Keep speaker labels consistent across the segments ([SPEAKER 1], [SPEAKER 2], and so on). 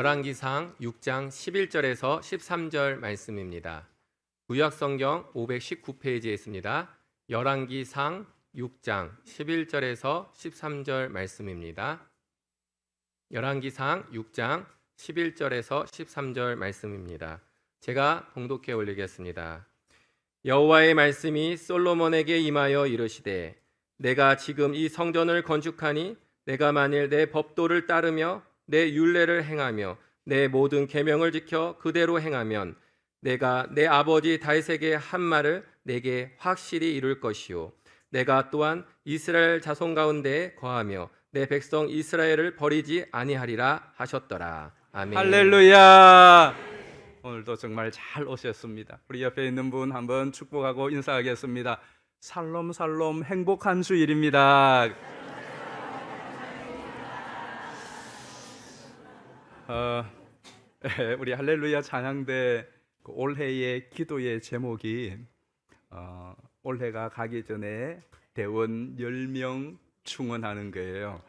[SPEAKER 1] 열왕기상 6장 11절에서 13절 말씀입니다. 구약성경 519페이지에 있습니다. 열왕기상 6장 11절에서 13절 말씀입니다. 열왕기상 6장 11절에서 13절 말씀입니다. 제가 봉독해 올리겠습니다. 여호와의 말씀이 솔로몬에게 임하여 이르시되 내가 지금 이 성전을 건축하니 내가 만일 내 법도를 따르며 내 율례를 행하며 내 모든 계명을 지켜 그대로 행하면 내가 내 아버지 다윗에게 한 말을 내게 확실히 이룰 것이요 내가 또한 이스라엘 자손 가운데 거하며 내 백성 이스라엘을 버리지 아니하리라 하셨더라. 아멘.
[SPEAKER 2] 할렐루야. 오늘도 정말 잘 오셨습니다. 우리 옆에 있는 분 한번 축복하고 인사하겠습니다. 살롬살롬 행복한 주일입니다. 우리 할렐루야 찬양대 올해의 기도의 제목이 올해가 가기 전에 대원 10명 충원하는 거예요.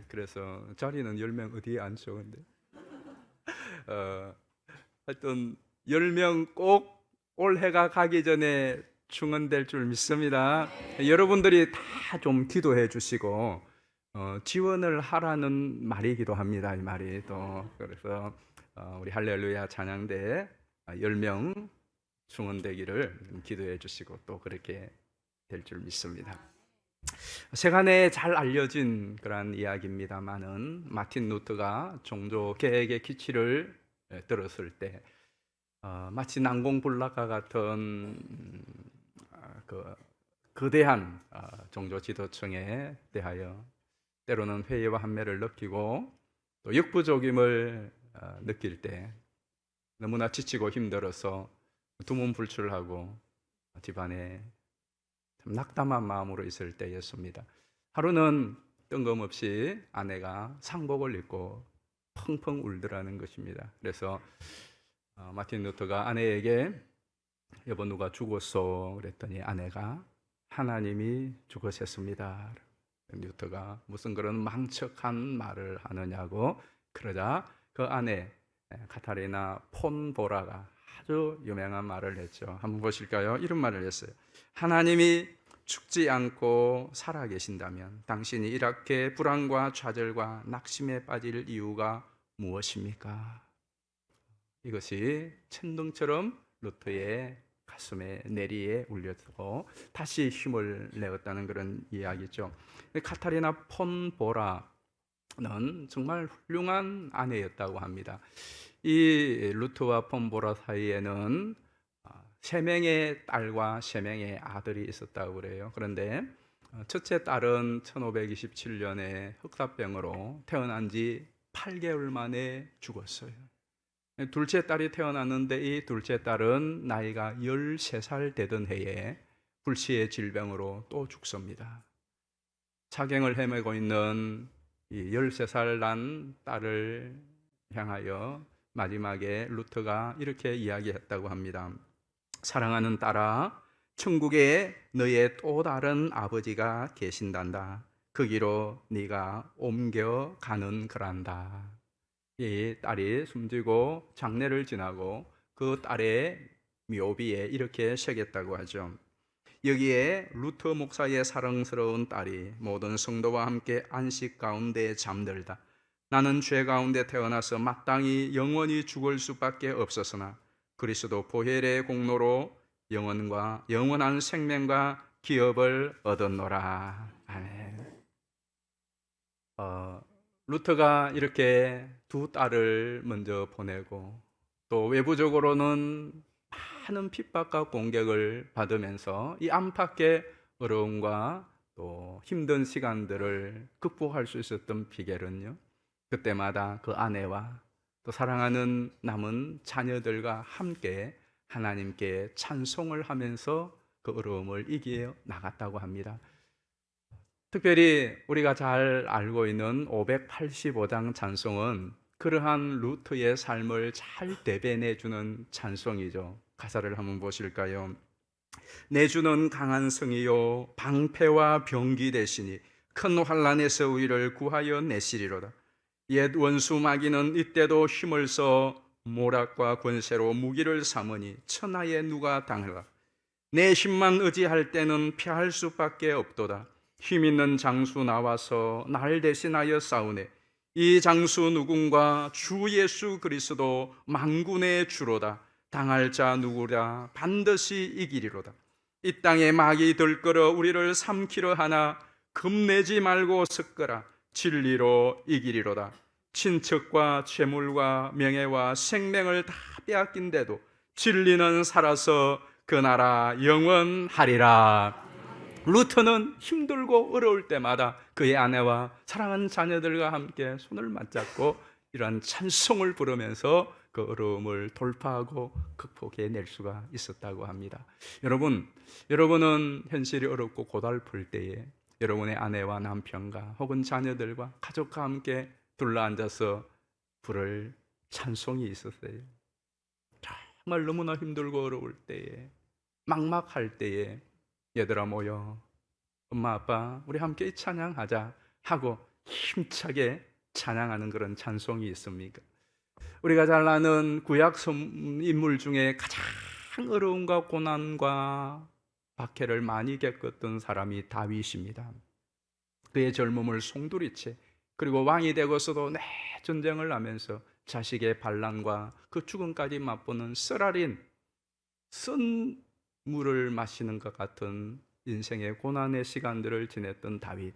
[SPEAKER 2] 그래서 자리는 10명 어디에 앉죠? 근데 하여튼 10명 꼭 올해가 가기 전에 충원될 줄 믿습니다. 여러분들이 다 좀 기도해 주시고 지원을 하라는 말이기도 합니다. 이 말이 또 그래서 우리 할렐루야 찬양대 10명 충원되기를 기도해 주시고 또 그렇게 될 줄 믿습니다. 세간에 잘 알려진 그런 이야기입니다만은 마틴 루터가 종교 개혁의 기치를 들었을 때 마치 난공불락과 같은 거대한 종교 지도층에 대하여 때로는 회의와 한매를 느끼고 또 역부족임을 느낄 때 너무나 지치고 힘들어서 두문불출하고 집안에 참 낙담한 마음으로 있을 때였습니다. 하루는 뜬금없이 아내가 상복을 입고 펑펑 울더라는 것입니다. 그래서 마틴 루터가 아내에게 여보 누가 죽었어? 그랬더니 아내가 하나님이 죽으셨습니다. 루터가 무슨 그런 망측한 말을 하느냐고 그러자 그 아내 카타리나 폰보라가 아주 유명한 말을 했죠. 한번 보실까요? 이런 말을 했어요. 하나님이 죽지 않고 살아계신다면 당신이 이렇게 불안과 좌절과 낙심에 빠질 이유가 무엇입니까? 이것이 천둥처럼 루터의 가슴에 내리에 울렸고 다시 힘을 내었다는 그런 이야기죠. 카타리나 폰보라는 정말 훌륭한 아내였다고 합니다. 이 루터와 폰보라 사이에는 3명의 딸과 3명의 아들이 있었다고 그래요. 그런데 첫째 딸은 1527년에 흑사병으로 태어난 지 8개월 만에 죽었어요. 둘째 딸이 태어났는데 이 둘째 딸은 나이가 13살 되던 해에 불치의 질병으로 또 죽습니다. 사경을 헤매고 있는 이 13살 난 딸을 향하여 마지막에 루터가 이렇게 이야기했다고 합니다. 사랑하는 딸아, 천국에 너의 또 다른 아버지가 계신단다. 거기로 네가 옮겨가는 거란다. 이 딸이 숨지고 장례를 지나고 그 딸의 묘비에 이렇게 새겼다고 하죠. 여기에 루터 목사의 사랑스러운 딸이 모든 성도와 함께 안식 가운데 잠들다. 나는 죄 가운데 태어나서 마땅히 영원히 죽을 수밖에 없었으나 그리스도 보혈의 공로로 영원한 생명과 기업을 얻었노라. 아멘. 루터가 이렇게 두 딸을 먼저 보내고 또 외부적으로는 많은 핍박과 공격을 받으면서 이 안팎의 어려움과 또 힘든 시간들을 극복할 수 있었던 비결은요, 그때마다 그 아내와 또 사랑하는 남은 자녀들과 함께 하나님께 찬송을 하면서 그 어려움을 이겨 나갔다고 합니다. 특별히 우리가 잘 알고 있는 585장 찬송은 그러한 루터의 삶을 잘 대변해주는 찬송이죠. 가사를 한번 보실까요? 내 주는 강한 성이요 방패와 병기 되시니 큰 환난에서 우리를 구하여 내시리로다. 옛 원수 마귀는 이때도 힘을 써 모략과 권세로 무기를 삼으니 천하에 누가 당하라. 내 힘만 의지할 때는 피할 수밖에 없도다. 힘 있는 장수 나와서 날 대신하여 싸우네. 이 장수 누군가? 주 예수 그리스도 만군의 주로다. 당할 자 누구랴? 반드시 이기리로다. 이 땅에 마귀 들끓어 우리를 삼키려 하나 겁내지 말고 섞어라. 진리로 이기리로다. 친척과 재물과 명예와 생명을 다 빼앗긴데도 진리는 살아서 그 나라 영원하리라. 루터는 힘들고 어려울 때마다 그의 아내와 사랑하는 자녀들과 함께 손을 맞잡고 이러한 찬송을 부르면서 그 어려움을 돌파하고 극복해낼 수가 있었다고 합니다. 여러분은 현실이 어렵고 고달플 때에 여러분의 아내와 남편과 혹은 자녀들과 가족과 함께 둘러앉아서 부를 찬송이 있었어요. 정말 너무나 힘들고 어려울 때에, 막막할 때에 얘들아 모여 엄마 아빠 우리 함께 찬양하자 하고 힘차게 찬양하는 그런 찬송이 있습니까? 우리가 잘 아는 구약 인물 중에 가장 어려움과 고난과 박해를 많이 겪었던 사람이 다윗입니다. 그의 젊음을 송두리째 그리고 왕이 되고서도 내 전쟁을 하면서 자식의 반란과 그 죽음까지 맛보는 쓰라린 쓴 물을 마시는 것 같은 인생의 고난의 시간들을 지냈던 다윗.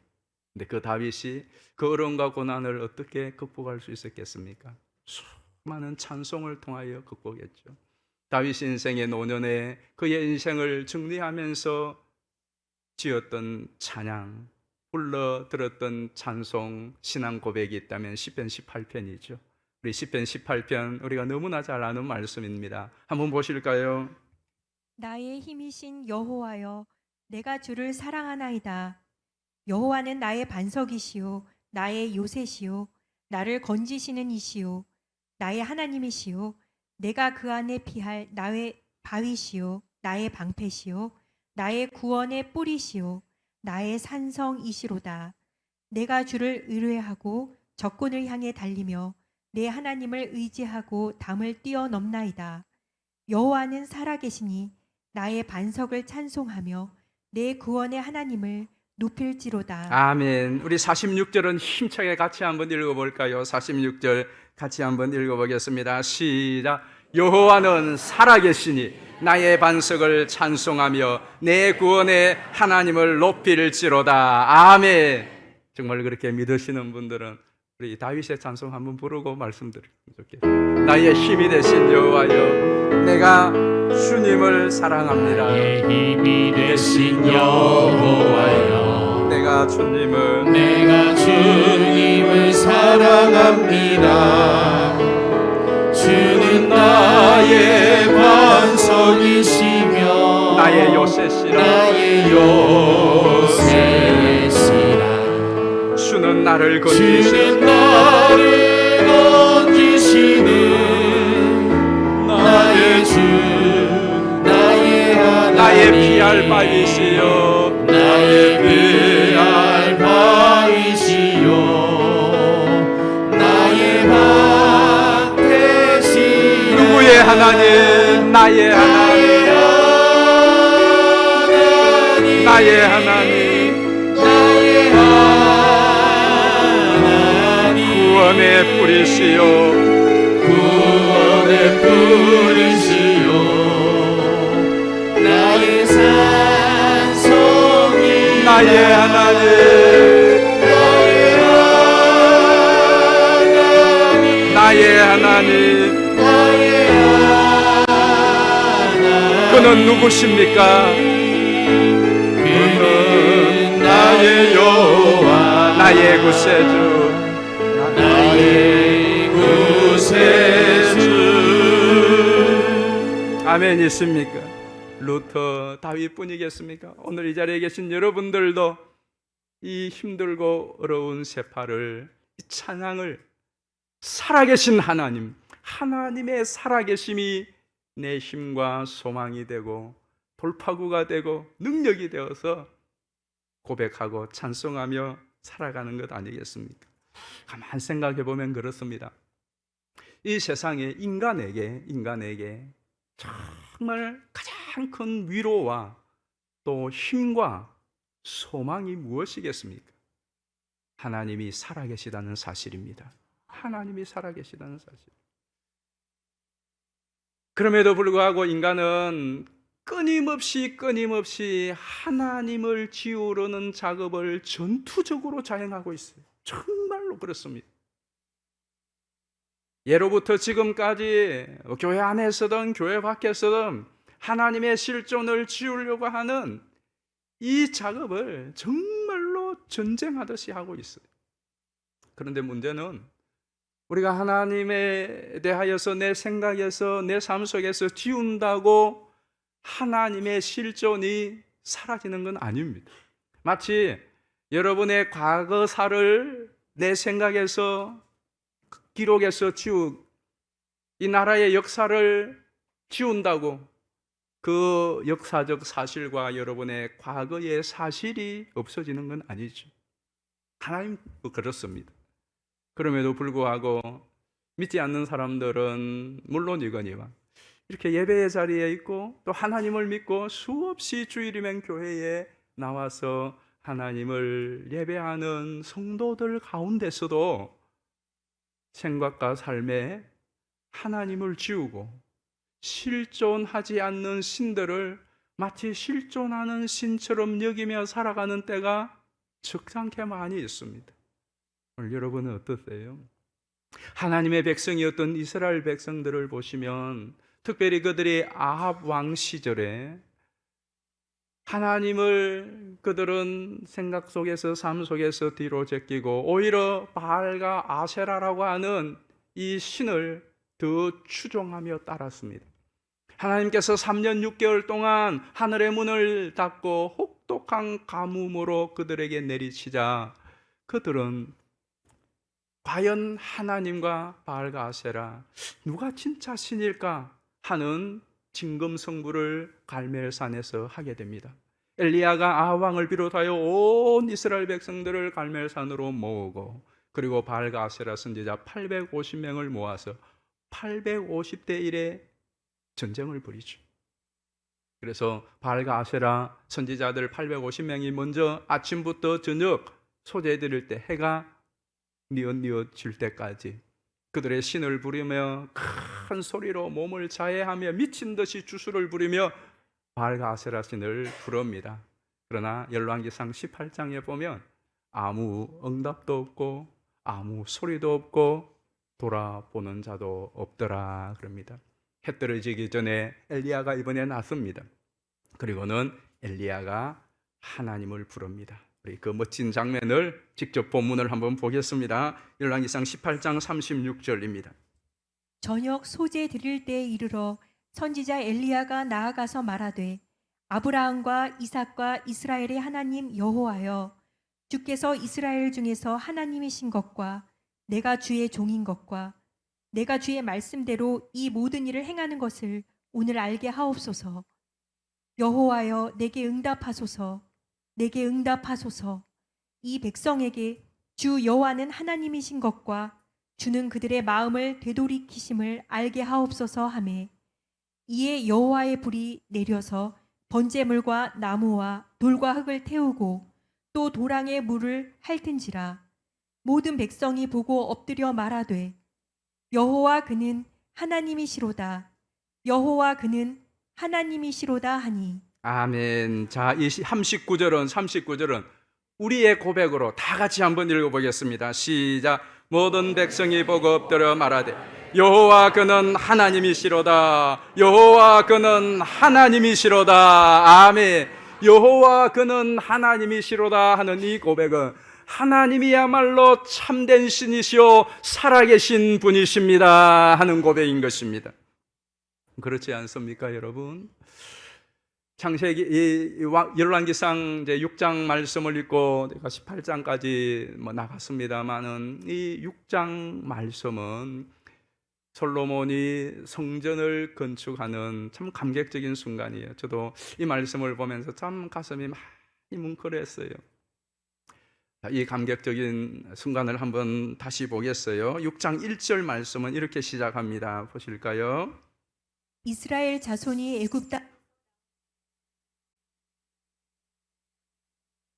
[SPEAKER 2] 근데 그 다윗이 그 어려움과 고난을 어떻게 극복할 수 있었겠습니까? 수많은 찬송을 통하여 극복했죠. 다윗 인생의 노년에 그의 인생을 정리하면서 지었던 찬양, 불러 들었던 찬송, 신앙 고백이 있다면 시편 18편이죠. 우리 시편 18편 우리가 너무나 잘 아는 말씀입니다. 한번 보실까요?
[SPEAKER 3] 나의 힘이신 여호와여, 내가 주를 사랑하나이다. 여호와는 나의 반석이시요 나의 요새시요 나를 건지시는 이시요 나의 하나님이시요 내가 그 안에 피할 나의 바위시요 나의 방패시요 나의 구원의 뿌리시요 나의 산성이시로다. 내가 주를 의뢰하고 적군을 향해 달리며 내 하나님을 의지하고 담을 뛰어넘나이다. 여호와는 살아계시니 나의 반석을 찬송하며 내 구원의 하나님을 높일지로다.
[SPEAKER 2] 아멘. 우리 46절은 힘차게 같이 한번 읽어볼까요? 46절 같이 한번 읽어보겠습니다. 시작. 여호와는 살아계시니 나의 반석을 찬송하며 내 구원의 하나님을 높일지로다. 아멘. 정말 그렇게 믿으시는 분들은 우리 다윗의 찬송 한번 부르고 말씀드리면 좋겠습니다. 나의 힘이 되신 여호와여, 내가 주님을 사랑합니다.
[SPEAKER 4] 나의 힘이 되신 여호와여,
[SPEAKER 2] 내가 주님을
[SPEAKER 4] 사랑합니다. 주는 나의 반석이시며
[SPEAKER 2] 나의 요새시라. 주는 나를 건지시는
[SPEAKER 4] 나의 주, 나의 하나님,
[SPEAKER 2] 나의 피할 바위시여,
[SPEAKER 4] 나의 피할 바위시여 나의 방패시여.
[SPEAKER 2] 누구의 하나님? 나의 하나님, 나의 하나님, 구원의 뿌리시여,
[SPEAKER 4] 구원의 뿌리시여 나의 산성이
[SPEAKER 2] 나의 하나님, 나의 하나님. 그는 누구십니까? 그는 나의 여호와, 나의 구세주,
[SPEAKER 4] 나의 구세주.
[SPEAKER 2] 아멘. 있습니까? 루터, 다윗뿐이겠습니까? 오늘 이 자리에 계신 여러분들도 이 힘들고 어려운 세파를, 이 찬양을 살아계신 하나님, 하나님의 살아계심이 내 힘과 소망이 되고 돌파구가 되고 능력이 되어서 고백하고 찬송하며 살아가는 것 아니겠습니까? 가만 생각해 보면 그렇습니다. 이 세상에 인간에게 정말 가장 큰 위로와 또 힘과 소망이 무엇이겠습니까? 하나님이 살아계시다는 사실입니다. 하나님이 살아계시다는 사실. 그럼에도 불구하고 인간은 끊임없이 하나님을 지우려는 작업을 전투적으로 자행하고 있어요. 정말로 그렇습니다. 예로부터 지금까지 교회 안에서든 교회 밖에서든 하나님의 실존을 지우려고 하는 이 작업을 정말로 전쟁하듯이 하고 있어요. 그런데 문제는 우리가 하나님에 대하여서 내 생각에서 내 삶 속에서 지운다고 하나님의 실존이 사라지는 건 아닙니다. 마치 여러분의 과거사를 내 생각에서 기록에서 이 나라의 역사를 지운다고 그 역사적 사실과 여러분의 과거의 사실이 없어지는 건 아니죠. 하나님도 그렇습니다. 그럼에도 불구하고 믿지 않는 사람들은 물론이거니와 이렇게 예배의 자리에 있고 또 하나님을 믿고 수없이 주일이면 교회에 나와서 하나님을 예배하는 성도들 가운데서도 생각과 삶에 하나님을 지우고 실존하지 않는 신들을 마치 실존하는 신처럼 여기며 살아가는 때가 적잖게 많이 있습니다. 오늘 여러분은 어떠세요? 하나님의 백성이었던 이스라엘 백성들을 보시면 특별히 그들이 아합 왕 시절에 하나님을 그들은 생각 속에서 삶 속에서 뒤로 제끼고 오히려 바알과 아세라라고 하는 이 신을 더 추종하며 따랐습니다. 하나님께서 3년 6개월 동안 하늘의 문을 닫고 혹독한 가뭄으로 그들에게 내리치자 그들은 과연 하나님과 바알과 아세라 누가 진짜 신일까 하는 진검승부를 갈멜산에서 하게 됩니다. 엘리야가 아합 왕을 비롯하여 온 이스라엘 백성들을 갈멜산으로 모으고 그리고 바알과 아세라 선지자 850명을 모아서 850대 1의 전쟁을 벌이죠. 그래서 바알과 아세라 선지자들 850명이 먼저 아침부터 저녁 소재 드릴 때 해가 뉘엿뉘엿 질 때까지 그들의 신을 부르며 큰 소리로 몸을 자해하며 미친 듯이 주술을 부리며 바알과 아세라 신을 부릅니다. 그러나 열왕기상 18장에 보면 아무 응답도 없고 아무 소리도 없고 돌아보는 자도 없더라 그럽니다. 해 떨어지기 전에 엘리야가 이번에 나섭니다. 그리고는 엘리야가 하나님을 부릅니다. 우리 그 멋진 장면을 직접 본문을 한번 보겠습니다. 열왕기상 18장 36절입니다.
[SPEAKER 3] 저녁 소재 드릴 때에 이르러 선지자 엘리야가 나아가서 말하되 아브라함과 이삭과 이스라엘의 하나님 여호와여 주께서 이스라엘 중에서 하나님이신 것과 내가 주의 종인 것과 내가 주의 말씀대로 이 모든 일을 행하는 것을 오늘 알게 하옵소서. 여호와여 내게 응답하소서. 내게 응답하소서. 이 백성에게 주 여호와는 하나님이신 것과 주는 그들의 마음을 되돌이키심을 알게 하옵소서 하매 이에 여호와의 불이 내려서 번제물과 나무와 돌과 흙을 태우고 또 도랑에 물을 핥은지라 모든 백성이 보고 엎드려 말하되 여호와 그는 하나님이시로다. 여호와 그는 하나님이시로다 하니.
[SPEAKER 2] 아멘. 자, 이 39절은 우리의 고백으로 다 같이 한번 읽어보겠습니다. 시작. 모든 백성이 보고 엎드려 말하되 여호와 그는 하나님이시로다. 여호와 그는 하나님이시로다. 아멘. 여호와 그는 하나님이시로다 하는 이 고백은 하나님이야말로 참된 신이시오 살아계신 분이십니다 하는 고백인 것입니다. 그렇지 않습니까, 여러분? 창세기 열왕기상 이제 6장 말씀을 읽고 내가 18장까지 나갔습니다만은 이 6장 말씀은 솔로몬이 성전을 건축하는 참 감격적인 순간이에요. 저도 이 말씀을 보면서 참 가슴이 많이 뭉클했어요. 이 감격적인 순간을 한번 다시 보겠어요. 6장 1절 말씀은 이렇게 시작합니다. 보실까요?
[SPEAKER 3] 이스라엘 자손이 애굽 땅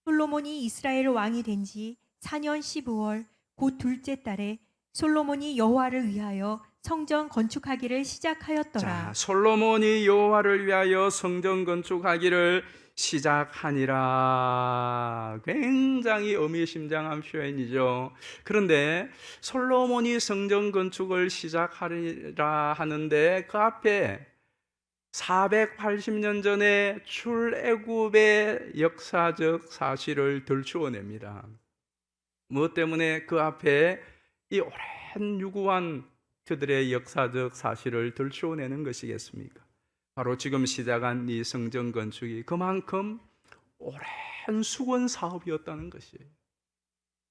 [SPEAKER 3] 솔로몬이 이스라엘 왕이 된 지 4년 15월 곧 둘째 달에 솔로몬이 여호와를 위하여 성전 건축하기를 시작하였더라.
[SPEAKER 2] 자, 솔로몬이 여호와를 위하여 성전 건축하기를 시작하니라. 굉장히 의미심장한 표현이죠. 그런데 솔로몬이 성전 건축을 시작하리라 하는데 그 앞에 480년 전에 출애굽의 역사적 사실을 들추어냅니다. 무엇 때문에 그 앞에 이 오랜 유구한 그들의 역사적 사실을 들추어내는 것이겠습니까? 바로 지금 시작한 이 성전 건축이 그만큼 오랜 수건 사업이었다는 것이에요.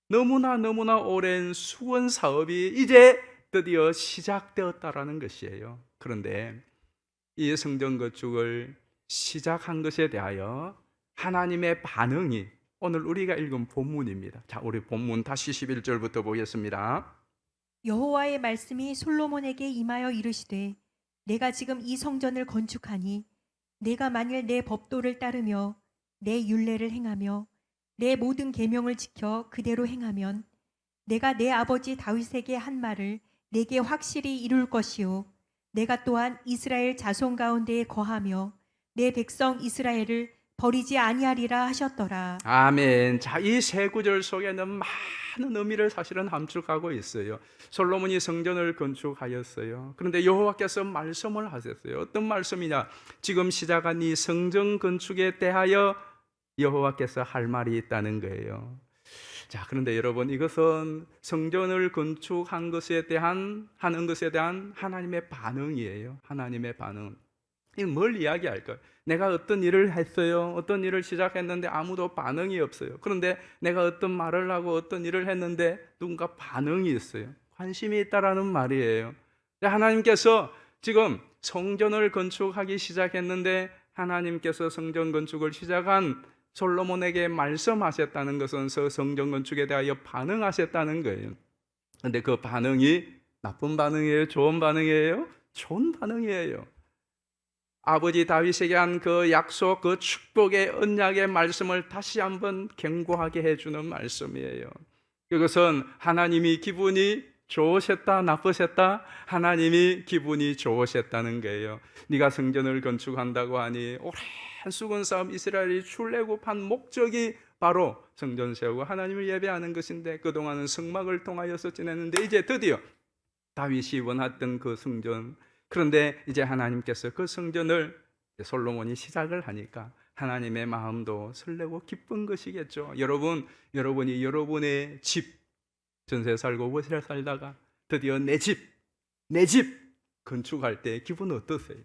[SPEAKER 2] 너무나 오랜 수건 사업이 이제 드디어 시작되었다라는 것이에요. 그런데 이 성전 건축을 시작한 것에 대하여 하나님의 반응이 오늘 우리가 읽은 본문입니다. 자, 우리 본문 다시 11절부터 보겠습니다.
[SPEAKER 3] 여호와의 말씀이 솔로몬에게 임하여 이르시되 내가 지금 이 성전을 건축하니 내가 만일 내 법도를 따르며 내 율례를 행하며 내 모든 계명을 지켜 그대로 행하면 내가 내 아버지 다윗에게 한 말을 내게 확실히 이룰 것이요 내가 또한 이스라엘 자손 가운데에 거하며 내 백성 이스라엘을 버리지 아니하리라 하셨더라.
[SPEAKER 2] 아멘. 자, 이 세 구절 속에는 많은 의미를 사실은 함축하고 있어요. 솔로몬이 성전을 건축하였어요. 그런데 여호와께서 말씀을 하셨어요. 어떤 말씀이냐? 지금 시작한 이 성전 건축에 대하여 여호와께서 할 말이 있다는 거예요. 자, 그런데 여러분, 이것은 성전을 건축한 것에 대한 하는 것에 대한 하나님의 반응이에요. 하나님의 반응. 이 뭘 이야기할까요? 내가 어떤 일을 했어요. 어떤 일을 시작했는데 아무도 반응이 없어요. 그런데 내가 어떤 말을 하고 어떤 일을 했는데 누군가 반응이 있어요. 관심이 있다라는 말이에요. 하나님께서 지금 성전을 건축하기 시작했는데 하나님께서 성전 건축을 시작한 솔로몬에게 말씀하셨다는 것은 그 성전 건축에 대하여 반응하셨다는 거예요. 그런데 그 반응이 나쁜 반응이에요? 좋은 반응이에요? 좋은 반응이에요. 아버지 다윗에게 한 그 약속, 그 축복의 언약의 말씀을 다시 한번 견고하게 해주는 말씀이에요. 그것은 하나님이 기분이 좋으셨다, 나쁘셨다? 하나님이 기분이 좋으셨다는 거예요. 네가 성전을 건축한다고 하니 오랜 수건 싸움 이스라엘이 출애굽한 목적이 바로 성전 세우고 하나님을 예배하는 것인데 그동안은 성막을 통하여서 지냈는데 이제 드디어 다윗이 원했던 그 성전, 그런데 이제 하나님께서 그 성전을 솔로몬이 시작을 하니까 하나님의 마음도 설레고 기쁜 것이겠죠. 여러분이 여러분의 집, 전세 살고 월세 살다가 드디어 내 집 건축할 때 기분 어떠세요?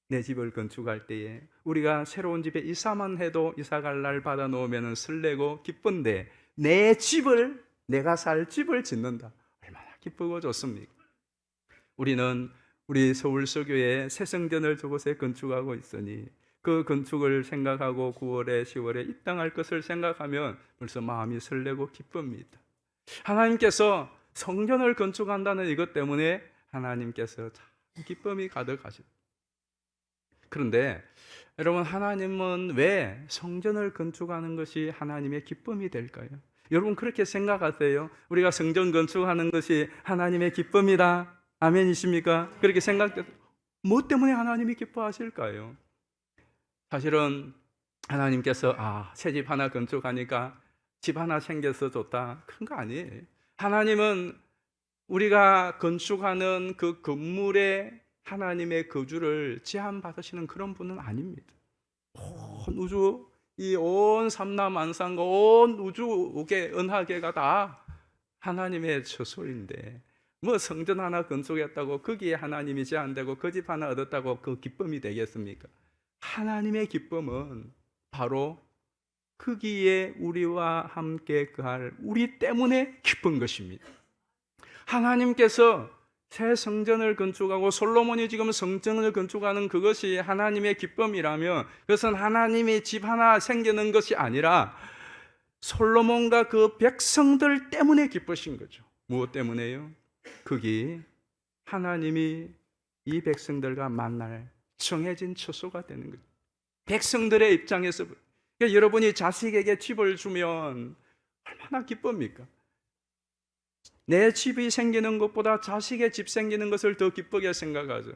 [SPEAKER 2] 내 집을 건축할 때에 우리가 새로운 집에 이사만 해도 이사 갈 날 받아 놓으면 설레고 기쁜데 내 집을, 내가 살 집을 짓는다. 얼마나 기쁘고 좋습니까? 우리 서울서교에 새 성전을 저곳에 건축하고 있으니 그 건축을 생각하고 9월에 10월에 입당할 것을 생각하면 벌써 마음이 설레고 기쁩니다. 하나님께서 성전을 건축한다는 이것 때문에 하나님께서 참 기쁨이 가득하십니다. 그런데 여러분, 하나님은 왜 성전을 건축하는 것이 하나님의 기쁨이 될까요? 여러분 그렇게 생각하세요? 우리가 성전 건축하는 것이 하나님의 기쁨이다. 아멘이십니까? 그렇게 생각돼서 뭐 때문에 하나님이 기뻐하실까요? 사실은 하나님께서 새 집 하나 건축하니까 집 하나 생겨서 좋다, 큰 거 아니에요. 하나님은 우리가 건축하는 그 건물에 하나님의 거주를 제한받으시는 그런 분은 아닙니다. 온 우주, 이 온 삼라만상과 온 우주의 은하계가 다 하나님의 처소인데 뭐 성전 하나 건축했다고 거기에 하나님이 제한되고 그 집 하나 얻었다고 그 기쁨이 되겠습니까? 하나님의 기쁨은 바로 거기에 우리와 함께 거할 우리 때문에 기쁜 것입니다. 하나님께서 새 성전을 건축하고 솔로몬이 지금 성전을 건축하는 그것이 하나님의 기쁨이라면 그것은 하나님의 집 하나 생기는 것이 아니라 솔로몬과 그 백성들 때문에 기쁘신 거죠. 무엇 때문에요? 그게 하나님이 이 백성들과 만날 정해진 처소가 되는 거죠. 백성들의 입장에서 그러니까 여러분이 자식에게 집을 주면 얼마나 기쁩니까? 내 집이 생기는 것보다 자식의 집 생기는 것을 더 기쁘게 생각하죠.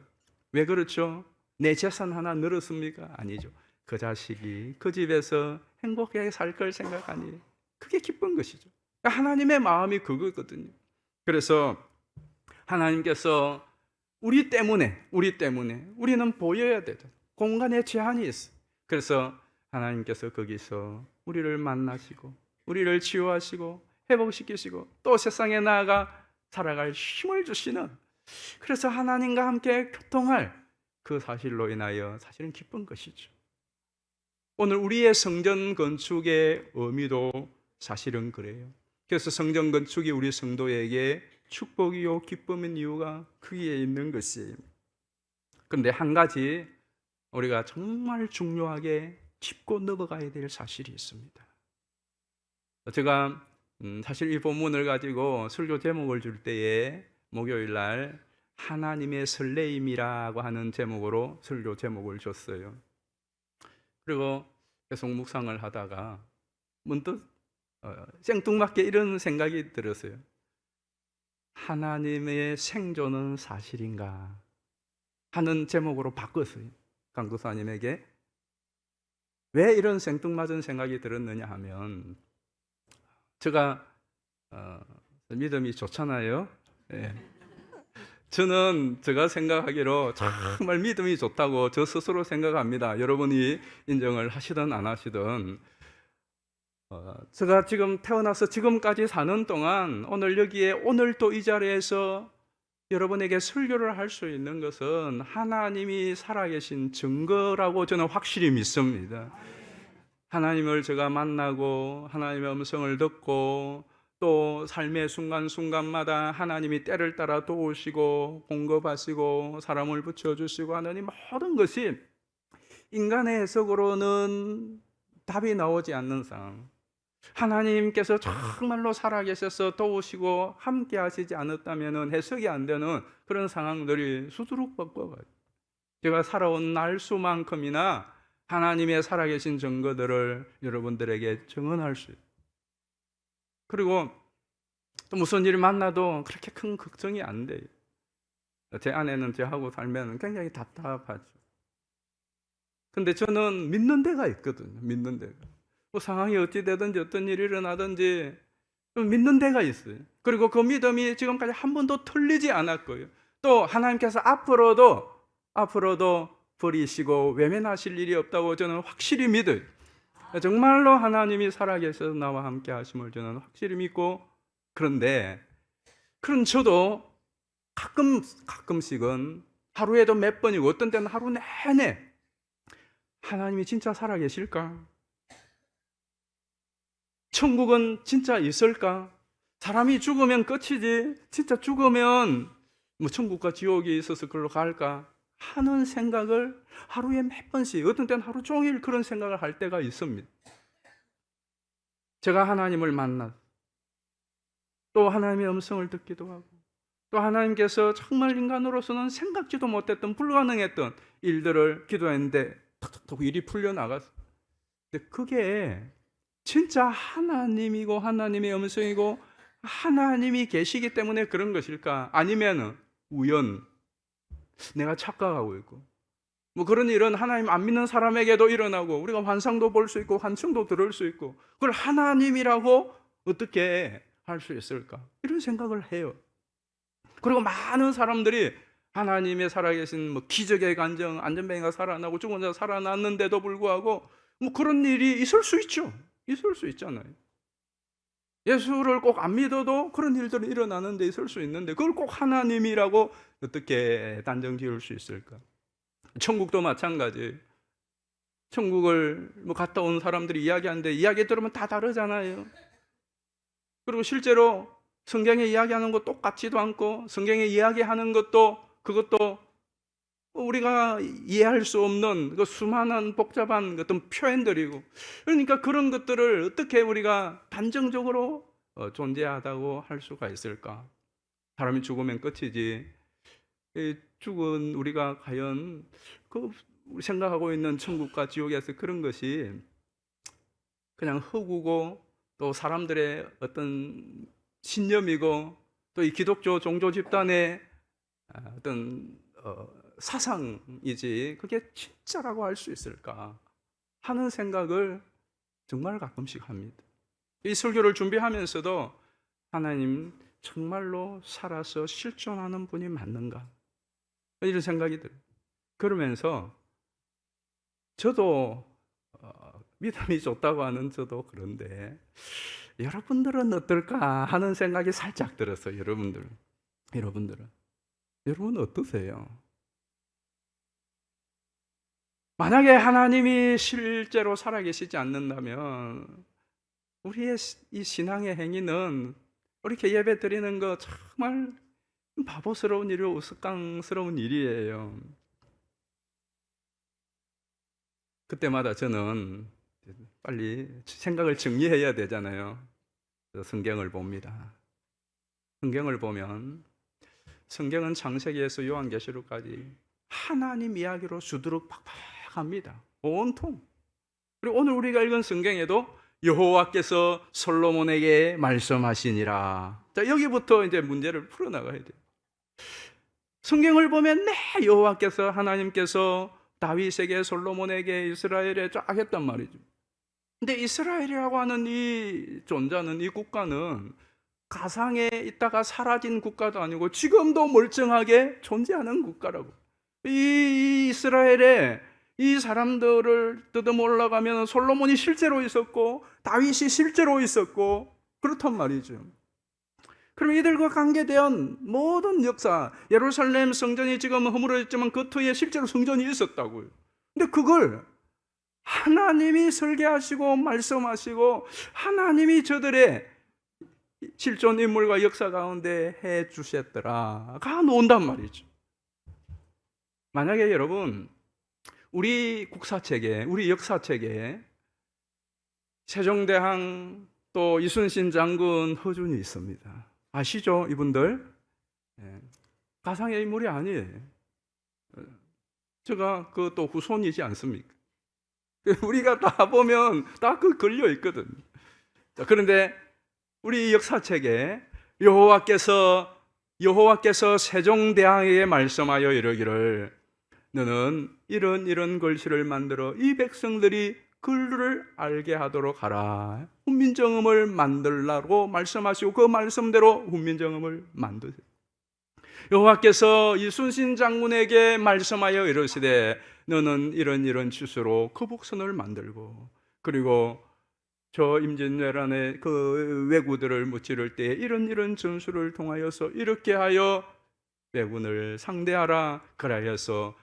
[SPEAKER 2] 왜 그렇죠? 내 재산 하나 늘었습니까? 아니죠. 그 자식이 그 집에서 행복하게 살 걸 생각하니 그게 기쁜 것이죠. 하나님의 마음이 그거거든요. 그래서 하나님께서 우리 때문에 우리는 보여야 되죠. 공간에 제한이 있어. 그래서 하나님께서 거기서 우리를 만나시고 우리를 치유하시고 회복시키시고 또 세상에 나아가 살아갈 힘을 주시는, 그래서 하나님과 함께 교통할 그 사실로 인하여 사실은 기쁜 것이죠. 오늘 우리의 성전 건축의 의미도 사실은 그래요. 그래서 성전 건축이 우리 성도에게 축복이요 기쁨인 이유가 거기에 있는 것이에요. 그런데 한 가지 우리가 정말 중요하게 짚고 넘어가야 될 사실이 있습니다. 제가 사실 이 본문을 가지고 설교 제목을 줄 때에 목요일 날 하나님의 설레임이라고 하는 제목으로 설교 제목을 줬어요. 그리고 계속 묵상을 하다가 문득 생뚱맞게 이런 생각이 들었어요. 하나님의 생존은 사실인가 하는 제목으로 바꿨어요. 강도사님에게. 왜 이런 생뚱맞은 생각이 들었느냐 하면, 제가 믿음이 좋잖아요. 네. 저는 제가 생각하기로 정말 믿음이 좋다고 저 스스로 생각합니다. 여러분이 인정을 하시든 안 하시든. 제가 지금 태어나서 지금까지 사는 동안 오늘 여기에 오늘 또 이 자리에서 여러분에게 설교를 할 수 있는 것은 하나님이 살아계신 증거라고 저는 확실히 믿습니다. 하나님을 제가 만나고 하나님의 음성을 듣고 또 삶의 순간순간마다 하나님이 때를 따라 도우시고 공급하시고 사람을 붙여주시고 하는 이 모든 것이 인간의 해석으로는 답이 나오지 않는 상황, 하나님께서 정말로 살아계셔서 도우시고 함께 하시지 않았다면 해석이 안 되는 그런 상황들이 수두룩 뻗어가요. 제가 살아온 날 수만큼이나 하나님의 살아계신 증거들을 여러분들에게 증언할 수 있어요. 그리고 또 무슨 일을 만나도 그렇게 큰 걱정이 안 돼요. 제 아내는 저하고 살면 굉장히 답답하죠. 근데 저는 믿는 데가 있거든요. 믿는 데가. 뭐 상황이 어찌 되든지 어떤 일이 일어나든지 믿는 데가 있어요. 그리고 그 믿음이 지금까지 한 번도 틀리지 않았고요. 또 하나님께서 앞으로도 버리시고 외면하실 일이 없다고 저는 확실히 믿어요. 정말로 하나님이 살아계셔서 나와 함께 하심을 저는 확실히 믿고, 그런데 그런 저도 가끔씩은 하루에도 몇 번이고 어떤 때는 하루 내내 하나님이 진짜 살아계실까? 천국은 진짜 있을까? 사람이 죽으면 끝이지 진짜 죽으면 뭐 천국과 지옥이 있어서 그걸로 갈까? 하는 생각을 하루에 몇 번씩, 어떤 때는 하루 종일 그런 생각을 할 때가 있습니다. 제가 하나님을 만나 또 하나님의 음성을 듣기도 하고 또 하나님께서 정말 인간으로서는 생각지도 못했던 불가능했던 일들을 기도했는데 톡톡톡 일이 풀려나갔어요. 근데 그게 진짜 하나님이고 하나님의 음성이고 하나님이 계시기 때문에 그런 것일까? 아니면 우연, 내가 착각하고 있고 뭐 그런 일은 하나님 안 믿는 사람에게도 일어나고 우리가 환상도 볼 수 있고 환청도 들을 수 있고 그걸 하나님이라고 어떻게 할 수 있을까? 이런 생각을 해요. 그리고 많은 사람들이 하나님의 살아계신 뭐 기적의 간증, 안전뱅이가 살아나고 죽은 자 살아났는데도 불구하고 뭐 그런 일이 있을 수 있죠. 있을 수 있잖아요. 예수를 꼭 안 믿어도 그런 일들이 일어나는데 있을 수 있는데 그걸 꼭 하나님이라고 어떻게 단정 지을 수 있을까? 천국도 마찬가지. 천국을 뭐 갔다 온 사람들이 이야기하는데 이야기 들으면 다 다르잖아요. 그리고 실제로 성경에 이야기하는 것 똑같지도 않고 성경에 이야기하는 것도 그것도 우리가 이해할 수 없는 그 수많은 복잡한 어떤 표현들이고, 그러니까 그런 것들을 어떻게 우리가 단정적으로 존재하다고 할 수가 있을까? 사람이 죽으면 끝이지. 이 죽은 우리가 과연 그 생각하고 있는 천국과 지옥에서 그런 것이 그냥 허구고 또 사람들의 어떤 신념이고 또 이 기독교 종교 집단의 어떤 사상이지 그게 진짜라고 할 수 있을까 하는 생각을 정말 가끔씩 합니다. 이 설교를 준비하면서도 하나님 정말로 살아서 실존하는 분이 맞는가 이런 생각이 들어요. 그러면서 저도 믿음이 좋다고 하는 저도 그런데 여러분들은 어떨까 하는 생각이 살짝 들었어요. 여러분은 어떠세요? 만약에 하나님이 실제로 살아계시지 않는다면 우리의 이 신앙의 행위는 이렇게 예배 드리는 거 정말 바보스러운 일이고 우스꽝스러운 일이에요. 그때마다 저는 빨리 생각을 정리해야 되잖아요. 그래서 성경을 봅니다. 성경을 보면 성경은 창세기에서 요한계시록까지 하나님 이야기로 수두룩 팍팍합니다. 온통. 그리고 오늘 우리가 읽은 성경에도 여호와께서 솔로몬에게 말씀하시니라. 자, 여기부터 이제 문제를 풀어나가야 돼요. 성경을 보면 여호와께서 하나님께서 다윗에게 솔로몬에게 이스라엘에 쫙 했단 말이죠. 근데 이스라엘이라고 하는 이 존재는 이 국가는 가상에 있다가 사라진 국가도 아니고 지금도 멀쩡하게 존재하는 국가라고. 이 이스라엘에 이 사람들을 뜯어 올라가면 솔로몬이 실제로 있었고 다윗이 실제로 있었고 그렇단 말이죠. 그럼 이들과 관계된 모든 역사, 예루살렘 성전이 지금 허물어졌지만 그 터에 실제로 성전이 있었다고요. 근데 그걸 하나님이 설계하시고 말씀하시고 하나님이 저들의 실존 인물과 역사 가운데 해 주셨더라가 놓은단 말이죠. 만약에 여러분 우리 국사책에, 우리 역사책에 세종대왕 또 이순신 장군 허준이 있습니다. 아시죠, 이분들? 가상의 인물이 아니에요. 제가 그 또 후손이지 않습니까? 우리가 다 보면 다 그 걸려 있거든. 자, 그런데 우리 역사책에 여호와께서 세종대왕에게 말씀하여 이르기를 너는 이런 글씨를 만들어 이 백성들이 글을 알게 하도록 하라. 훈민정음을 만들라고 말씀하시고 그 말씀대로 훈민정음을 만드세요. 여호와께서 이순신 장군에게 말씀하여 이르시되 너는 이런 주소로 거북선을 만들고 그리고 저 임진왜란의 그 왜구들을 무찌를 때 이런 전술을 통하여서 이렇게 하여 왜군을 상대하라. 그라여서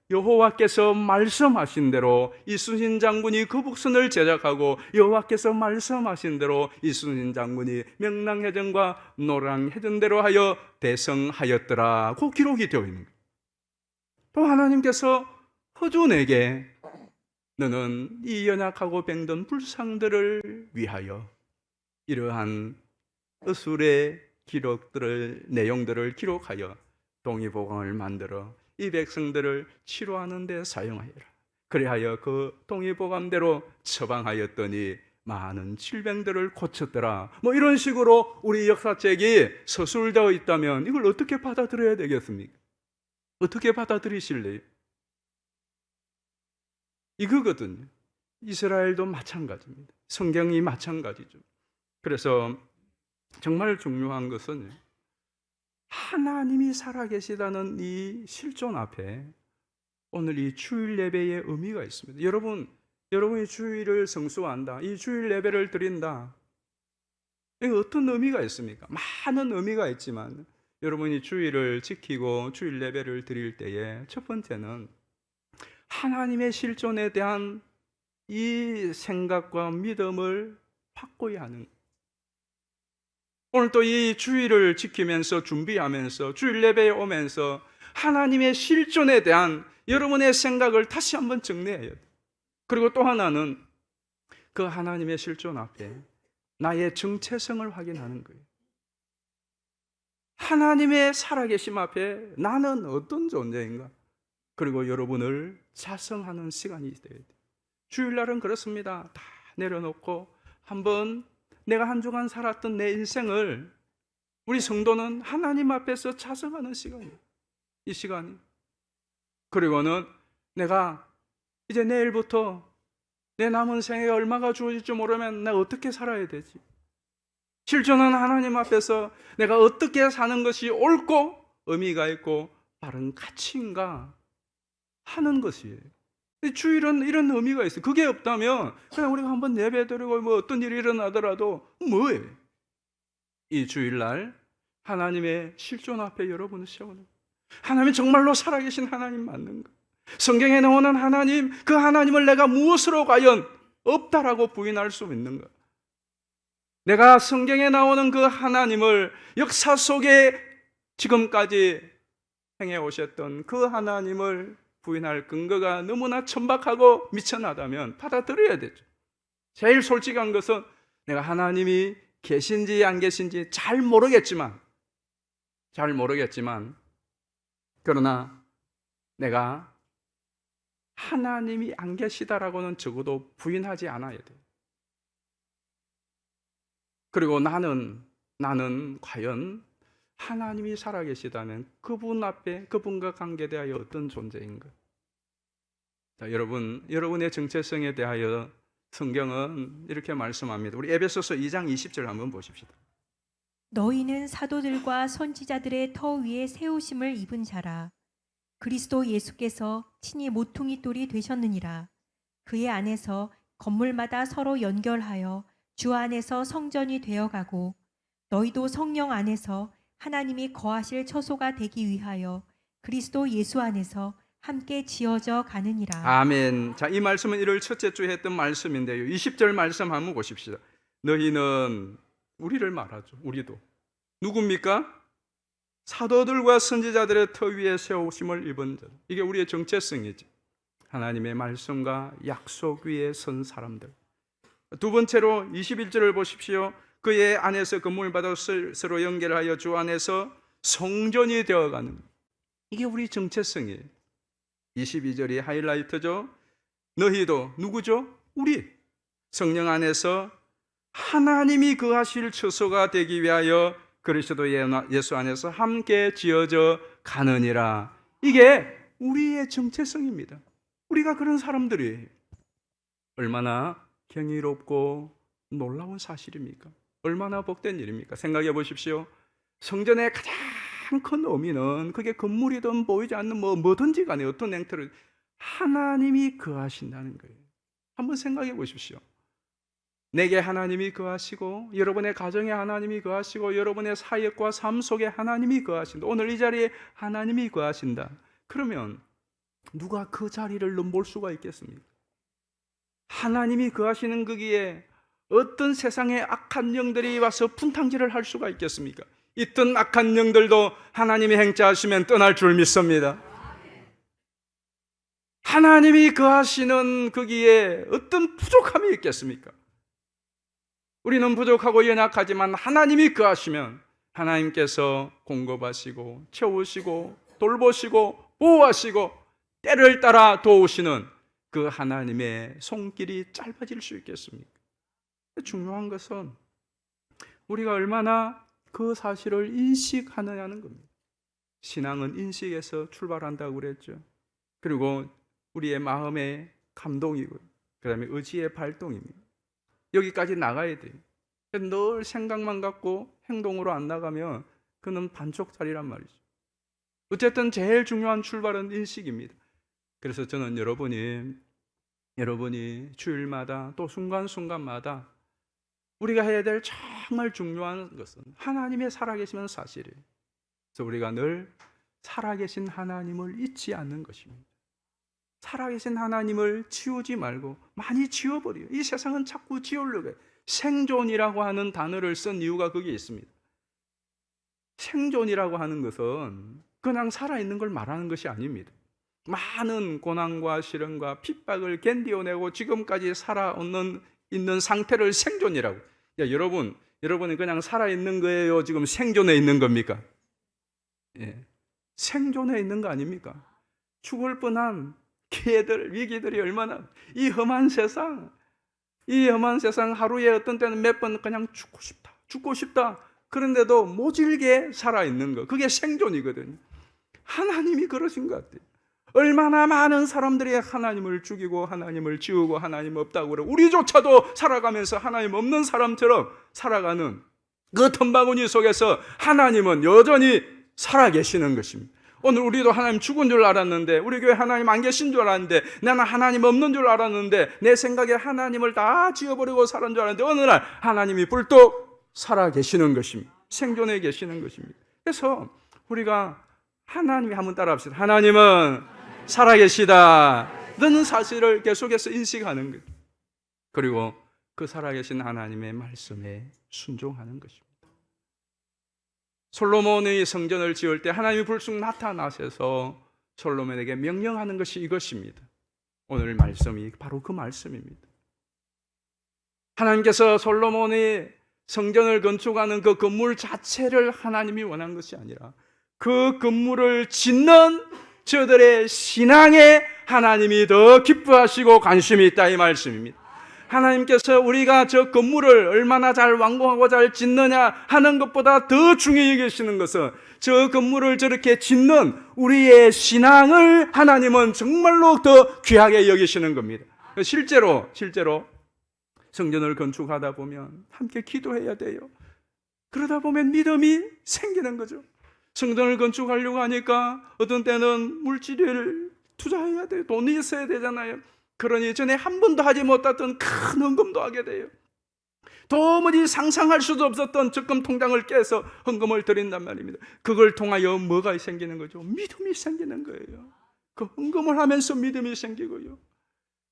[SPEAKER 2] 여호와께서 말씀하신 대로 이순신 장군이 거북선을 제작하고 여호와께서 말씀하신 대로 이순신 장군이 명랑해전과 노랑해전대로 하여 대성하였더라. 그 기록이 되어 있는 거예요. 또 하나님께서 허준에게 너는 이 연약하고 병든 불상들을 위하여 이러한 어술의 기록들을 내용들을 기록하여 동의보감을 만들어 이 백성들을 치료하는 데 사용하여라. 그리하여 그 동의보감대로 처방하였더니 많은 질병들을 고쳤더라. 뭐 이런 식으로 우리 역사책이 서술되어 있다면 이걸 어떻게 받아들여야 되겠습니까? 어떻게 받아들이실래요? 이거거든요. 이스라엘도 마찬가지입니다. 성경이 마찬가지죠. 그래서 정말 중요한 것은 하나님이 살아계시다는 이 실존 앞에 오늘 이 주일 예배의 의미가 있습니다. 여러분이 주일을 성수한다, 이 주일 예배를 드린다, 이게 어떤 의미가 있습니까? 많은 의미가 있지만 여러분이 주일을 지키고 주일 예배를 드릴 때에 첫 번째는 하나님의 실존에 대한 이 생각과 믿음을 확고히 하는. 오늘 또 이 주일을 지키면서 준비하면서 주일 예배에 오면서 하나님의 실존에 대한 여러분의 생각을 다시 한번 정리해야 돼요. 그리고 또 하나는 그 하나님의 실존 앞에 나의 정체성을 확인하는 거예요. 하나님의 살아계심 앞에 나는 어떤 존재인가? 그리고 여러분을 자성하는 시간이 있어야 돼요. 주일날은 그렇습니다. 다 내려놓고 한번 내가 한 주간 살았던 내 인생을 우리 성도는 하나님 앞에서 자성하는 시간이에요. 이 시간이. 그리고는 내가 이제 내일부터 내 남은 생에 얼마가 주어질지 모르면 내가 어떻게 살아야 되지? 실존은 하나님 앞에서 내가 어떻게 사는 것이 옳고 의미가 있고 바른 가치인가 하는 것이에요. 주일은 이런 의미가 있어요. 그게 없다면 그냥 우리가 한번 예배드리고 뭐 어떤 일이 일어나더라도 뭐예요? 이 주일날 하나님의 실존 앞에 여러분을 세우는, 하나님이 정말로 살아계신 하나님 맞는가? 성경에 나오는 하나님, 그 하나님을 내가 무엇으로 과연 없다라고 부인할 수 있는가? 내가 성경에 나오는 그 하나님을 역사 속에 지금까지 행해 오셨던 그 하나님을 부인할 근거가 너무나 천박하고 미천하다면 받아들여야 되죠. 제일 솔직한 것은 내가 하나님이 계신지 안 계신지 잘 모르겠지만 그러나 내가 하나님이 안 계시다라고는 적어도 부인하지 않아야 돼요. 그리고 나는 과연 하나님이 살아계시다면 그분 앞에 그분과 관계되어 어떤 존재인가? 자, 여러분의 정체성에 대하여 성경은 이렇게 말씀합니다. 우리 에베소서 2장 20절 한번 보십시다.
[SPEAKER 3] 너희는 사도들과 선지자들의 터 위에 세우심을 입은 자라. 그리스도 예수께서 친히 모퉁이 돌이 되셨느니라. 그의 안에서 건물마다 서로 연결하여 주 안에서 성전이 되어가고 너희도 성령 안에서 하나님이 거하실 처소가 되기 위하여 그리스도 예수 안에서 함께 지어져 가느니라.
[SPEAKER 2] 아멘. 자, 이 말씀은 1월 첫째 주에 했던 말씀인데요. 20절 말씀 한번 보십시다. 너희는 우리를 말하죠. 우리도. 누굽니까? 사도들과 선지자들의 터 위에 세우심을 입은 자. 이게 우리의 정체성이지. 하나님의 말씀과 약속 위에 선 사람들. 두 번째로 21절을 보십시오. 그의 안에서 건물마다 서로 연결하여 주 안에서 성전이 되어가는, 이게 우리 정체성이에요. 22절이 하이라이트죠. 너희도 누구죠? 우리 성령 안에서 하나님이 거하실 처소가 되기 위하여 그리스도 예수 안에서 함께 지어져 가느니라. 이게 우리의 정체성입니다. 우리가 그런 사람들이에요. 얼마나 경이롭고 놀라운 사실입니까? 얼마나 복된 일입니까? 생각해 보십시오. 성전의 가장 큰 의미는 그게 건물이든 보이지 않는 뭐든지 간에 어떤 행태를 하나님이 거하신다는 거예요. 한번 생각해 보십시오. 내게 하나님이 거하시고 여러분의 가정에 하나님이 거하시고 여러분의 사역과 삶 속에 하나님이 거하신다. 오늘 이 자리에 하나님이 거하신다. 그러면 누가 그 자리를 넘볼 수가 있겠습니까? 하나님이 거하시는 거기에 어떤 세상의 악한 영들이 와서 분탕질을 할 수가 있겠습니까? 있던 악한 영들도 하나님이 행차하시면 떠날 줄 믿습니다. 하나님이 거하시는 거기에 어떤 부족함이 있겠습니까? 우리는 부족하고 연약하지만 하나님이 거하시면 하나님께서 공급하시고 채우시고 돌보시고 보호하시고 때를 따라 도우시는 그 하나님의 손길이 짧아질 수 있겠습니까? 중요한 것은 우리가 얼마나 그 사실을 인식하느냐는 겁니다. 신앙은 인식에서 출발한다고 그랬죠. 그리고 우리의 마음의 감동이고 그 다음에 의지의 발동입니다. 여기까지 나가야 돼요. 늘 생각만 갖고 행동으로 안 나가면 그는 반쪽짜리란 말이죠. 어쨌든 제일 중요한 출발은 인식입니다. 그래서 저는 여러분이 주일마다 또 순간순간마다 우리가 해야 될 정말 중요한 것은 하나님의 살아계시는 사실이에요. 그래서 우리가 늘 살아계신 하나님을 잊지 않는 것입니다. 살아계신 하나님을 지우지 말고 많이 지워버려요. 이 세상은 자꾸 지우려고 해요. 생존이라고 하는 단어를 쓴 이유가 거기에 있습니다. 생존이라고 하는 것은 그냥 살아있는 걸 말하는 것이 아닙니다. 많은 고난과 시련과 핍박을 견디어내고 지금까지 있는 상태를 생존이라고. 야, 여러분이 그냥 살아있는 거예요? 지금 생존해 있는 겁니까? 예. 생존해 있는 거 아닙니까? 죽을 뻔한 기회들, 위기들이 얼마나, 이 험한 세상 하루에 어떤 때는 몇 번 그냥 죽고 싶다. 그런데도 모질게 살아있는 거, 그게 생존이거든요. 하나님이 그러신 것 같아요. 얼마나 많은 사람들이 하나님을 죽이고 하나님을 지우고 하나님 없다고 그러고, 우리조차도 살아가면서 하나님 없는 사람처럼 살아가는 그 텀바구니 속에서 하나님은 여전히 살아계시는 것입니다. 오늘 우리도 하나님 죽은 줄 알았는데, 우리 교회 하나님 안 계신 줄 알았는데, 나는 하나님 없는 줄 알았는데, 내 생각에 하나님을 다 지워버리고 살은 줄 알았는데, 어느 날 하나님이 불뚝 살아계시는 것입니다. 생존해 계시는 것입니다. 그래서 우리가 하나님이 한번 따라합시다. 하나님은 살아계시다. 너는 사실을 계속해서 인식하는 것. 그리고 그 살아계신 하나님의 말씀에 순종하는 것입니다. 솔로몬의 성전을 지을 때 하나님이 불쑥 나타나셔서 솔로몬에게 명령하는 것이 이것입니다. 오늘 말씀이 바로 그 말씀입니다. 하나님께서 솔로몬이 성전을 건축하는 그 건물 자체를 하나님이 원한 것이 아니라 그 건물을 짓는 저들의 신앙에 하나님이 더 기뻐하시고 관심이 있다, 이 말씀입니다. 하나님께서 우리가 저 건물을 얼마나 잘 완공하고 잘 짓느냐 하는 것보다 더 중요히 여기시는 것은 저 건물을 저렇게 짓는 우리의 신앙을 하나님은 정말로 더 귀하게 여기시는 겁니다. 실제로 성전을 건축하다 보면 함께 기도해야 돼요. 그러다 보면 믿음이 생기는 거죠. 성전을 건축하려고 하니까 어떤 때는 물질을 투자해야 돼요. 돈이 있어야 되잖아요. 그러니 전에 한 번도 하지 못했던 큰 헌금도 하게 돼요. 도무지 상상할 수도 없었던 적금 통장을 깨서 헌금을 드린단 말입니다. 그걸 통하여 뭐가 생기는 거죠? 믿음이 생기는 거예요. 그 헌금을 하면서 믿음이 생기고요.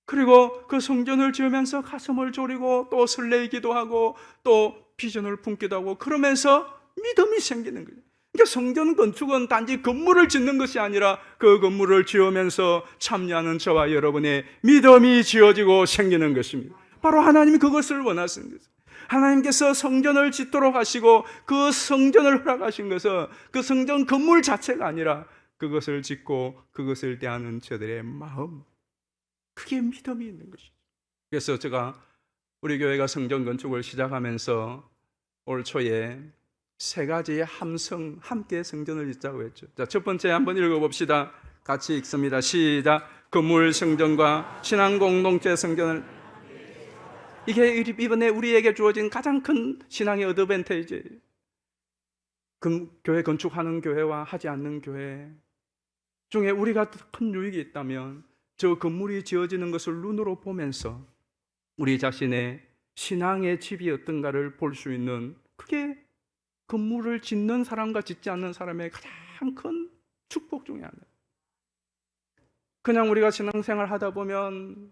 [SPEAKER 2] 그리고 그 성전을 지으면서 가슴을 졸이고 또 설레이기도 하고 또 비전을 품기도 하고 그러면서 믿음이 생기는 거예요. 그러니까 성전 건축은 단지 건물을 짓는 것이 아니라 그 건물을 지으면서 참여하는 저와 여러분의 믿음이 지어지고 생기는 것입니다. 바로 하나님이 그것을 원하시는 거죠. 하나님께서 성전을 짓도록 하시고 그 성전을 허락하신 것은 그 성전 건물 자체가 아니라 그것을 짓고 그것을 대하는 저들의 마음, 그게 믿음이 있는 것이죠. 그래서 제가 우리 교회가 성전 건축을 시작하면서 올 초에 세 가지의 함께 성전을 짓자고 했죠. 자, 첫 번째 한번 읽어봅시다. 같이 읽습니다. 시작. 건물 성전과 신앙 공동체 성전을. 이게 이번에 우리에게 주어진 가장 큰 신앙의 어드밴테이지예요. 교회 건축하는 교회와 하지 않는 교회 중에 우리가 큰 유익이 있다면 저 건물이 지어지는 것을 눈으로 보면서 우리 자신의 신앙의 집이 어떤가를 볼 수 있는, 그게 건물을 짓는 사람과 짓지 않는 사람의 가장 큰 축복 중에 하나. 그냥 우리가 신앙생활 하다 보면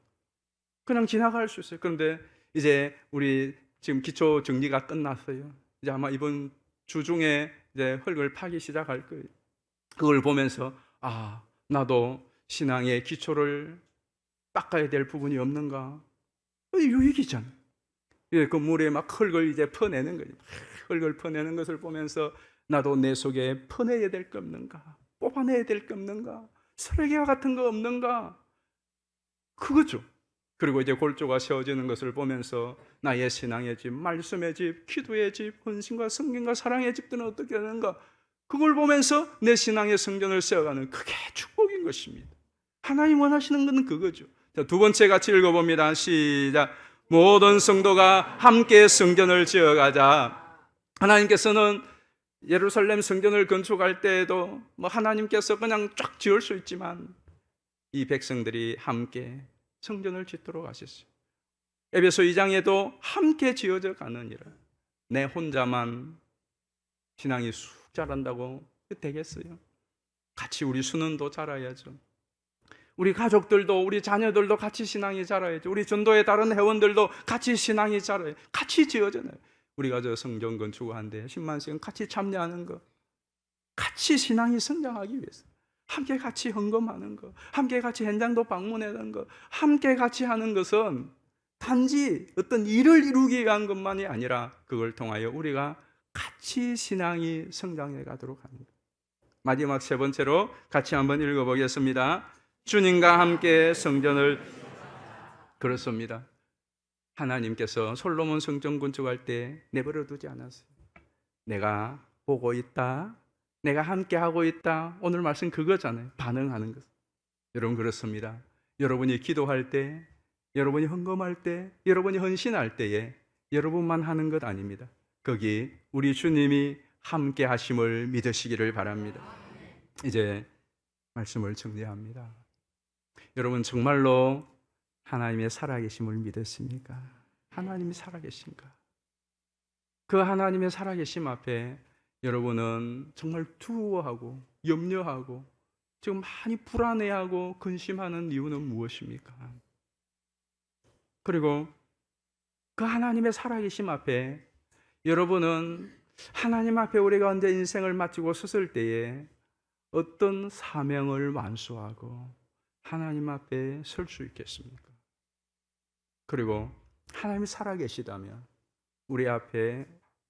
[SPEAKER 2] 그냥 지나갈 수 있어요. 그런데 이제 우리 지금 기초 정리가 끝났어요. 이제 아마 이번 주 중에 이제 흙을 파기 시작할 거예요. 그걸 보면서 나도 신앙의 기초를 닦아야 될 부분이 없는가? 유익이잖아요. 건물에 막 흙을 이제 퍼내는 거예요. 흙을 퍼내는 것을 보면서 나도 내 속에 퍼내야 될 게 없는가? 뽑아내야 될 게 없는가? 쓰레기와 같은 거 없는가? 그거죠. 그리고 이제 골조가 세워지는 것을 보면서 나의 신앙의 집, 말씀의 집, 기도의 집, 헌신과 성경과 사랑의 집들은 어떻게 되는가? 그걸 보면서 내 신앙의 성전을 세워가는, 그게 축복인 것입니다. 하나님 원하시는 건 그거죠. 자, 두 번째 같이 읽어봅니다. 시작. 모든 성도가 함께 성전을 지어가자. 하나님께서는 예루살렘 성전을 건축할 때에도 하나님께서 그냥 쫙 지을 수 있지만 이 백성들이 함께 성전을 짓도록 하셨어요. 에베소 2장에도 함께 지어져 가느니라. 내 혼자만 신앙이 쑥 자란다고 되겠어요? 같이 우리 수능도 자라야죠. 우리 가족들도, 우리 자녀들도 같이 신앙이 자라야죠. 우리 전도의 다른 회원들도 같이 신앙이 자라야죠. 같이 지어져요. 우리가 저 성전 건축하는데 10만씩 같이 참여하는 거, 같이 신앙이 성장하기 위해서 함께 같이 헌금하는 것, 함께 같이 현장도 방문하는 것, 함께 같이 하는 것은 단지 어떤 일을 이루기 위한 것만이 아니라 그걸 통하여 우리가 같이 신앙이 성장해 가도록 합니다. 마지막 세 번째로 같이 한번 읽어보겠습니다. 주님과 함께 성전을 그렇습니다. 하나님께서 솔로몬 성전 건축할 때 내버려 두지 않았어요. 내가 보고 있다, 내가 함께 하고 있다. 오늘 말씀 그거잖아요. 반응하는 것. 여러분 그렇습니다. 여러분이 기도할 때, 여러분이 헌금할 때, 여러분이 헌신할 때에 여러분만 하는 것 아닙니다. 거기 우리 주님이 함께 하심을 믿으시기를 바랍니다. 이제 말씀을 정리합니다. 여러분 정말로 하나님의 살아계심을 믿으십니까? 하나님이 살아계신가? 그 하나님의 살아계심 앞에 여러분은 정말 두려워하고 염려하고 지금 많이 불안해하고 근심하는 이유는 무엇입니까? 그리고 그 하나님의 살아계심 앞에 여러분은 하나님 앞에 우리가 언제 인생을 마치고 섰을 때에 어떤 사명을 완수하고 하나님 앞에 설 수 있겠습니까? 그리고 하나님이 살아계시다면 우리 앞에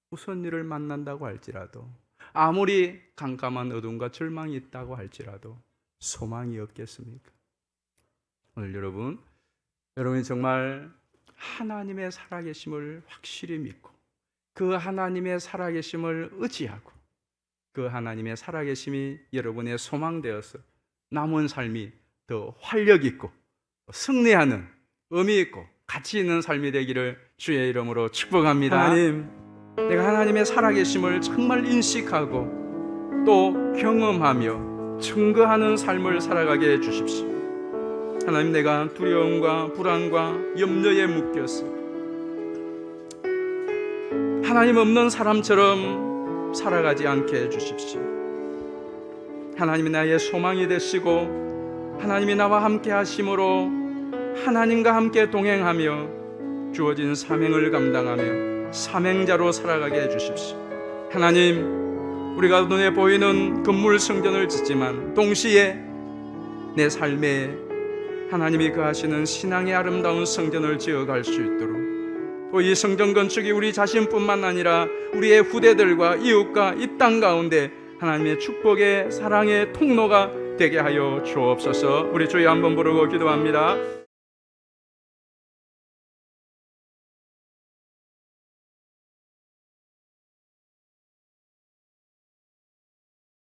[SPEAKER 2] 무슨 일을 만난다고 할지라도 아무리 깜깜한 어둠과 절망이 있다고 할지라도 소망이 없겠습니까? 오늘 여러분이 정말 하나님의 살아계심을 확실히 믿고 그 하나님의 살아계심을 의지하고 그 하나님의 살아계심이 여러분의 소망되어서 남은 삶이 더 활력 있고 승리하는 의미 있고 가치 있는 삶이 되기를 주의 이름으로 축복합니다. 하나님, 내가 하나님의 살아계심을 정말 인식하고 또 경험하며 증거하는 삶을 살아가게 해주십시오. 하나님, 내가 두려움과 불안과 염려에 묶여서 하나님 없는 사람처럼 살아가지 않게 해주십시오. 하나님이 나의 소망이 되시고 하나님이 나와 함께 하심으로 하나님과 함께 동행하며 주어진 사명을 감당하며 사명자로 살아가게 해주십시오. 하나님, 우리가 눈에 보이는 건물 성전을 짓지만 동시에 내 삶에 하나님이 거하시는 신앙의 아름다운 성전을 지어갈 수 있도록 또 이 성전 건축이 우리 자신뿐만 아니라 우리의 후대들과 이웃과 이 땅 가운데 하나님의 축복의 사랑의 통로가 되게 하여 주옵소서. 우리 주여 한번 부르고 기도합니다.